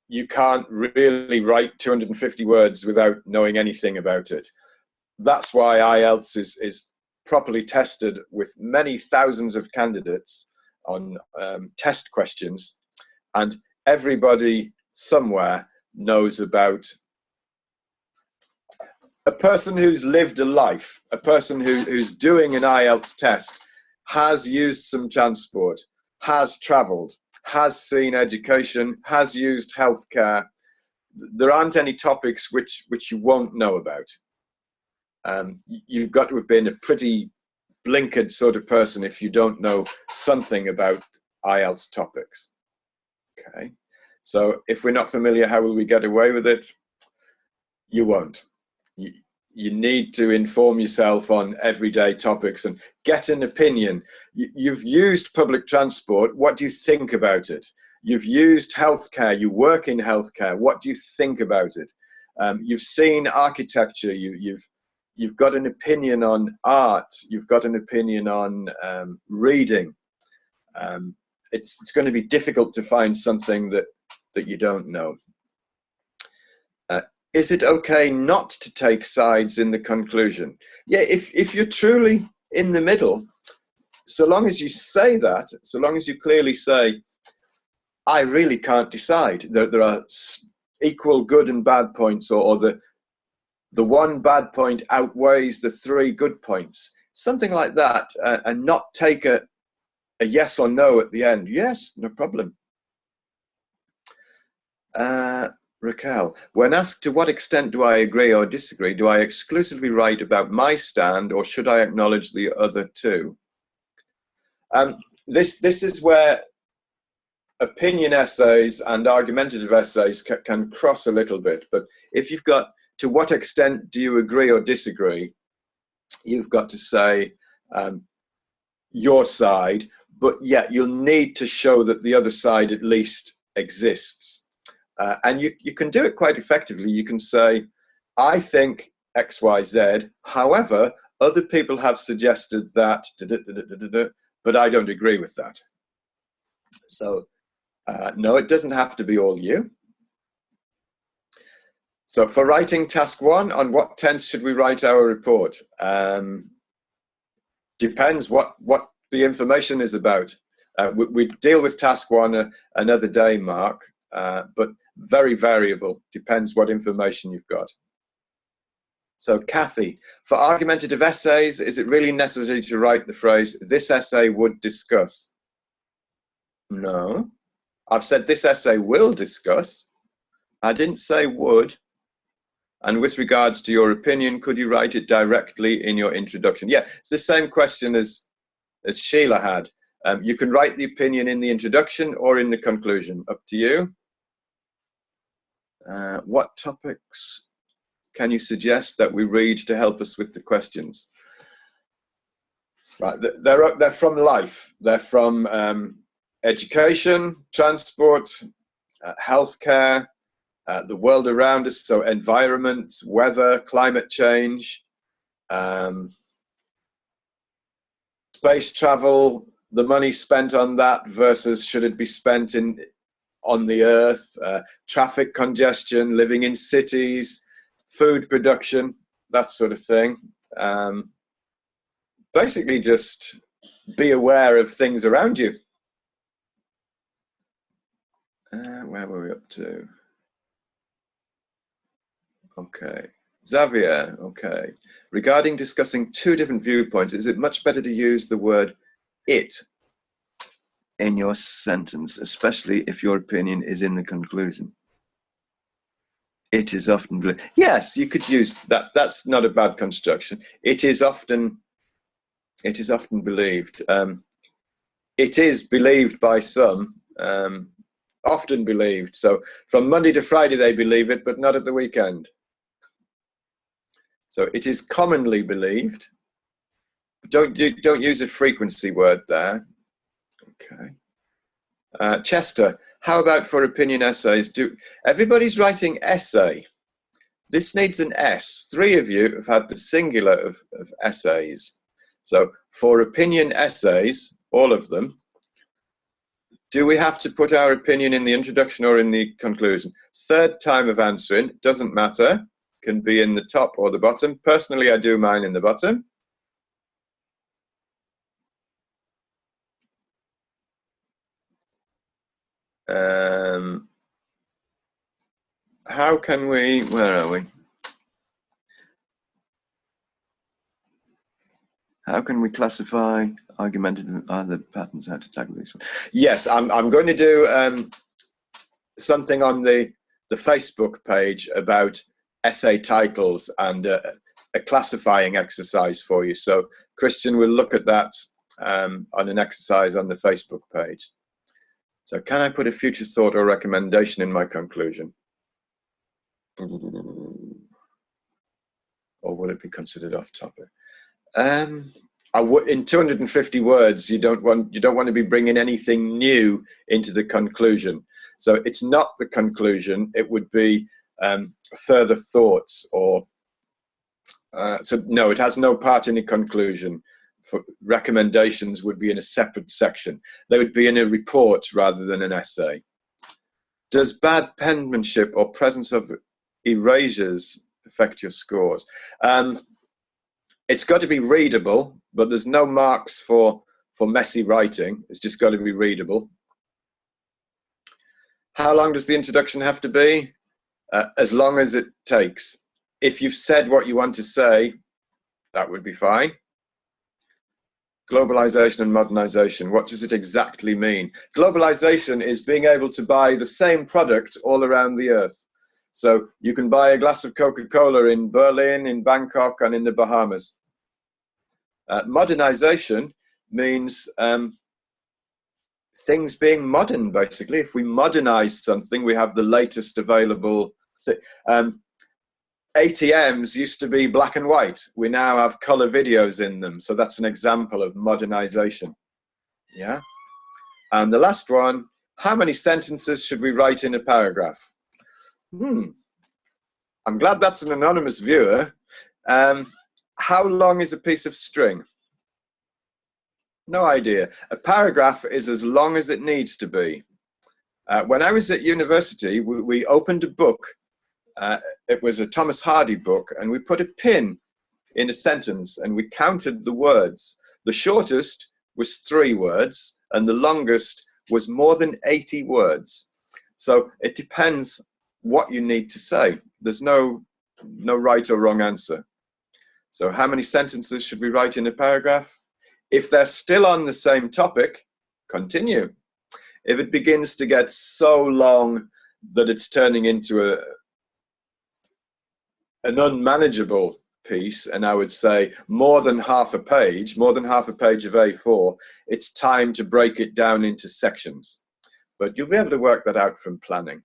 You can't really write 250 words without knowing anything about it. That's why IELTS is properly tested with many thousands of candidates on test questions, and everybody somewhere knows about a person who's lived a life, a person who's doing an IELTS test, has used some transport, has traveled, has seen education, has used healthcare. There aren't any topics which you won't know about. You've got to have been a pretty blinkered sort of person if you don't know something about IELTS topics. Okay, so if we're not familiar, how will we get away with it? You won't. You need to inform yourself on everyday topics and get an opinion. You've used public transport. What do you think about it? You've used healthcare. You work in healthcare. What do you think about it? You've seen architecture. You've you've got an opinion on art, you've got an opinion on reading, it's going to be difficult to find something that you don't know. Is it okay not to take sides in the conclusion? Yeah, if you're truly in the middle, so long as you say that, so long as you clearly say, I really can't decide. There are equal good and bad points, or the one bad point outweighs the 3 good points, something like that, and not take a yes or no at the end. Yes, no problem. Raquel, when asked to what extent do I agree or disagree, do I exclusively write about my stand, or should I acknowledge the other two? This is where opinion essays and argumentative essays can cross a little bit. But if you've got to what extent do you agree or disagree, you've got to say your side, but yeah, you'll need to show that the other side at least exists. And you can do it quite effectively. You can say, I think X, Y, Z. However, other people have suggested that, but I don't agree with that. So no, it doesn't have to be all you. So for writing task 1, on what tense should we write our report? Depends what the information is about. We deal with task 1 another day, Mark, but very variable, depends what information you've got. So Kathy, for argumentative essays, is it really necessary to write the phrase, this essay would discuss? No, I've said this essay will discuss. I didn't say would. And with regards to your opinion, could you write it directly in your introduction? Yeah, it's the same question as Sheila had. You can write the opinion in the introduction or in the conclusion, up to you. What topics can you suggest that we read to help us with the questions? Right, they're from life. They're from education, transport, healthcare, the world around us, so environment, weather, climate change, space travel, the money spent on that versus should it be spent on the earth, traffic congestion, living in cities, food production, that sort of thing. Basically just be aware of things around you. Where were we up to? Okay, Xavier, okay. Regarding discussing 2 different viewpoints, is it much better to use the word it in your sentence, especially if your opinion is in the conclusion? It is often, yes, you could use that. That's not a bad construction. It is often believed. It is believed by some, often believed. So from Monday to Friday they believe it, but not at the weekend. So it is commonly believed. Don't use a frequency word there. Okay. Chester, how about for opinion essays? Everybody's writing essay. This needs an S. 3 of you have had the singular of essays. So for opinion essays, all of them, do we have to put our opinion in the introduction or in the conclusion? 3rd time of answering, doesn't matter. Can be in the top or the bottom. Personally, I do mine in the bottom. How can we, where are we? How can we classify argumentative other patterns, how to tackle these? Yes, I'm going to do something on the Facebook page about essay titles and a classifying exercise for you. So Christian will look at that on an exercise on the Facebook page. So can I put a future thought or recommendation in my conclusion? Or will it be considered off topic? In 250 words, you don't want to be bringing anything new into the conclusion. So it's not the conclusion. It would be further thoughts or So no, it has no part in a conclusion. For recommendations would be in a separate section. They would be in a report rather than an essay. Does bad penmanship or presence of erasures affect your scores? It's got to be readable, but there's no marks for messy writing. It's just got to be readable. How long does the introduction have to be? As long as it takes. If you've said what you want to say, that would be fine. Globalization and modernization, what does it exactly mean? Globalization is being able to buy the same product all around the earth. So you can buy a glass of Coca-Cola in Berlin, in Bangkok, and in the Bahamas. Modernization means things being modern, basically. If we modernize something, we have the latest available. ATMs used to be black and white. We now have color videos in them. So that's an example of modernization. Yeah. And the last one, how many sentences should we write in a paragraph? I'm glad that's an anonymous viewer. How long is a piece of string? No idea. A paragraph is as long as it needs to be. When I was at university, we opened a book. It was a Thomas Hardy book, and we put a pin in a sentence and we counted the words. The shortest was 3 words and the longest was more than 80 words. So it depends what you need to say. There's no right or wrong answer. So how many sentences should we write in a paragraph? If they're still on the same topic, continue. If it begins to get so long that it's turning into an unmanageable piece, and I would say more than half a page of A4, it's time to break it down into sections. But you'll be able to work that out from planning.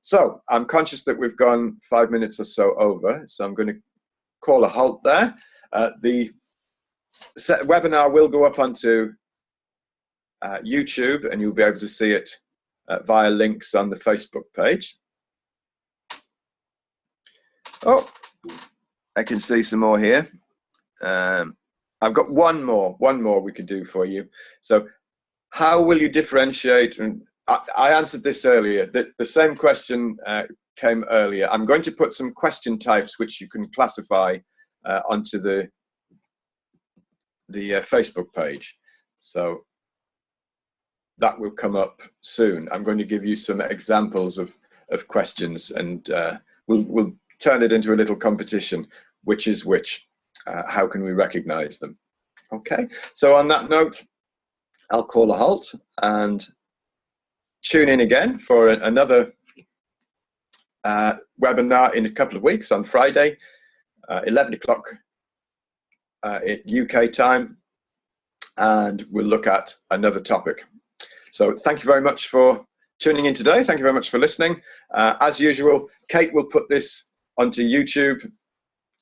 So I'm conscious that we've gone 5 minutes or so over, so I'm going to call a halt there. The webinar will go up onto YouTube, and you'll be able to see it via links on the Facebook page. Oh, I can see some more here. I've got one more we could do for you. So how will you differentiate? And I answered this earlier. The same question came earlier. I'm going to put some question types which you can classify onto the Facebook page. So that will come up soon. I'm going to give you some examples of questions, and we'll turn it into a little competition. Which is which? How can we recognize them? Okay, so on that note, I'll call a halt and tune in again for another webinar in a couple of weeks on Friday, 11 o'clock at UK time, and we'll look at another topic. So thank you very much for tuning in today. Thank you very much for listening. As usual, Kate will put this onto YouTube,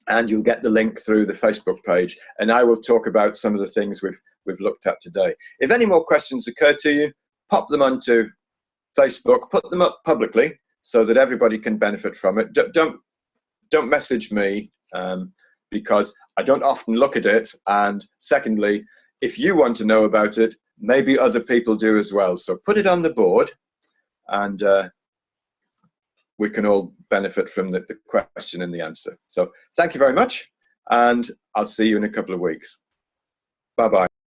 and you'll get the link through the Facebook page, and I will talk about some of the things we've looked at today. If any more questions occur to you, pop them onto Facebook, put them up publicly so that everybody can benefit from it. Don't message me because I don't often look at it, and secondly, if you want to know about it, maybe other people do as well. So put it on the board, and we can all benefit from the question and the answer. So thank you very much, and I'll see you in a couple of weeks. Bye-bye.